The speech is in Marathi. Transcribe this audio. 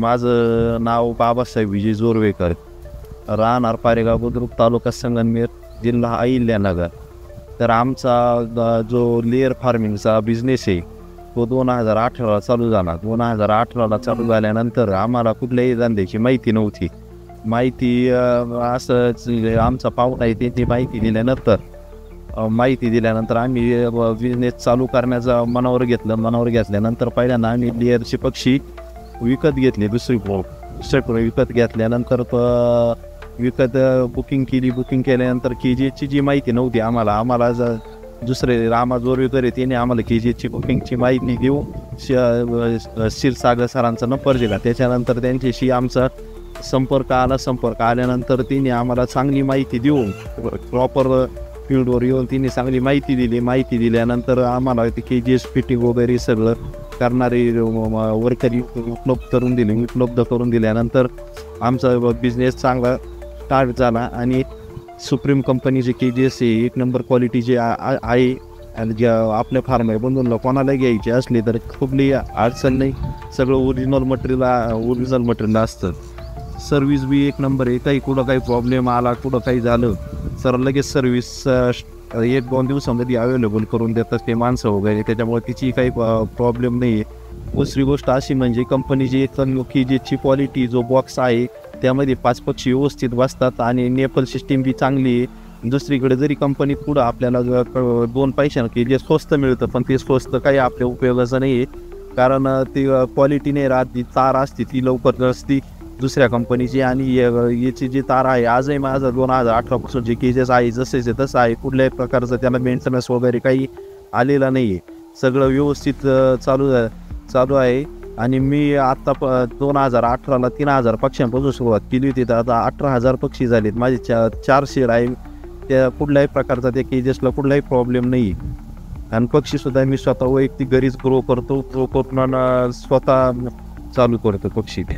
माझं नाव बाबासाहेब विजय जोरवेकर, राहणार पारेगाव बुद्रुक, तालुका संगमनेर, जिल्हा अहिल्यानगर. तर आमचा जो लेअर फार्मिंगचा बिझनेस आहे तो 2018ला चालू झाला. 2018ला चालू झाल्यानंतर आम्हाला कुठल्याही धंद्याची माहिती नव्हती. असंच आमचा पाहुणा आहे त्यांनी माहिती दिल्यानंतर आम्ही बिझनेस चालू करण्याचं मनावर घेतल्यानंतर पहिल्यांदा आम्ही लेअरचे पक्षी विकत घेतले. दुसरी विकत घेतल्यानंतर बुकिंग केल्यानंतर केजीची जी माहिती नव्हती आम्हाला दुसरे रामा जोरवेकर आहे त्याने आम्हाला केजीची बुकिंगची माहिती देऊन क्षीरसागर सरांचा नंबर दिला. त्याच्यानंतर त्यांच्याशी आमचा संपर्क आल्यानंतर तिने आम्हाला चांगली माहिती देऊन प्रॉपर फील्डवर येऊन तिने चांगली माहिती दिल्यानंतर आम्हाला ते केजीएस फिटिंग वगैरे सगळं करणारे वर्करी उपलब्ध करून दिल्यानंतर आमचा बिझनेस चांगला स्टार्ट झाला. आणि सुप्रीम कंपनीचे केजीएस हे एक नंबर क्वालिटीचे आहे. आणि ज्या आपल्या फार्मर कोणाला घ्यायचे असले तर कुठली अडचण नाही, सगळं ओरिजिनल मटेरियल असतं. सर्विस बी एक नंबर आहे. काही प्रॉब्लेम आला, काही झालं तर लगेच सर्विस 1-2 दिवसामध्ये अवेलेबल करून देतात ते माणसं वगैरे, त्याच्यामुळे तिची काही प्रॉब्लेम नाही आहे. दुसरी गोष्ट अशी म्हणजे कंपनीची एक केजीची क्वालिटी जो बॉक्स आहे त्यामध्ये 5 पक्षी व्यवस्थित बसतात आणि नेपल सिस्टीम बी चांगली आहे. दुसरीकडे जरी कंपनीत पुढं आपल्याला 2 पैशानं केजी स्वस्त मिळतं, पण ते स्वस्त काही आपल्या उपयोगाचं नाही आहे. कारण ती क्वालिटी नाही राहत, ती तार असते ती लवकर नसती दुसऱ्या कंपनीची. आणि याची जी तार आहे आजही माझं 2018पासून जे केजेस आहे जसेच तसं आहे, कुठल्याही प्रकारचं त्याला मेंटेनन्स वगैरे काही आलेला नाही आहे. सगळं व्यवस्थित चालू आहे. आणि मी आत्ता 2018ला 3000 पक्ष्यांपासून सुरुवात केली होती, तर आता 18,000 पक्षी झालेत. माझे 4 शेड आहे. त्या कुठल्याही प्रकारचा त्या केजेसला कुठलाही प्रॉब्लेम नाही आहे. आणि पक्षीसुद्धा मी स्वतः वैयक्तिक घरीच ग्रो करून स्वतः चालू करतो पक्षी ते.